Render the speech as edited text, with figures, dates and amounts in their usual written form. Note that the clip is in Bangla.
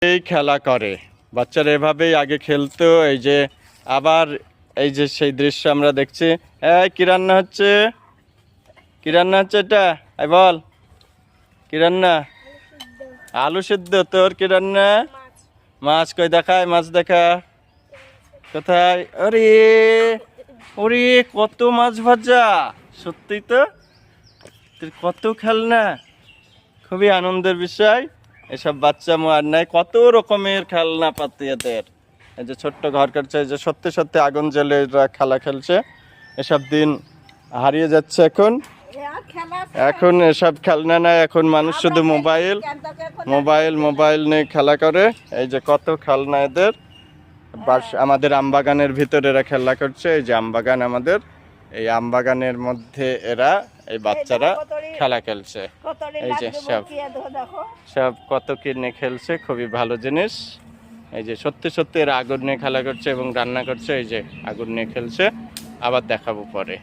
এই খেলা করে বাচ্চারা এভাবেই আগে খেলতো। এই যে আবার এই যে সেই দৃশ্য আমরা দেখছি। এই কি রান্না হচ্ছে? কি রান্না হচ্ছে এটা? এই বল, কি রান্না? আলু সিদ্ধ। তোর কি রান্না? মাছ। কই দেখায়, মাছ দেখা কোথায়? আরে ওরে, কত মাছ ভাজা! সত্যি তো, কত খেলনা, খুবই আনন্দের বিষয়। এসব বাচ্চা আর নাই, কত রকমের খেলনা পাতি এদের। এই যে ছোট্ট ঘর করছে, এই যে সত্যি সত্যি আগুন জ্বেলে এরা খেলা খেলছে। এসব দিন হারিয়ে যাচ্ছে এখন। এখন এসব খেলনা নাই, এখন মানুষ শুধু মোবাইল মোবাইল মোবাইল নিয়ে খেলা করে। এই যে কত খেলনা এদের। আমাদের আমবাগানের ভিতরে এরা খেলা করছে। এই যে আমবাগান আমাদের, এই আমবাগানের মধ্যে এরা, এই বাচ্চারা খেলা খেলছে। এই যে সব সব কত কিনে খেলছে, খুবই ভালো জিনিস। এই যে সত্যি সত্যি এরা আগুন নিয়ে খেলা করছে এবং রান্না করছে। এই যে আগুন নিয়ে খেলছে, আবার দেখাবো পরে।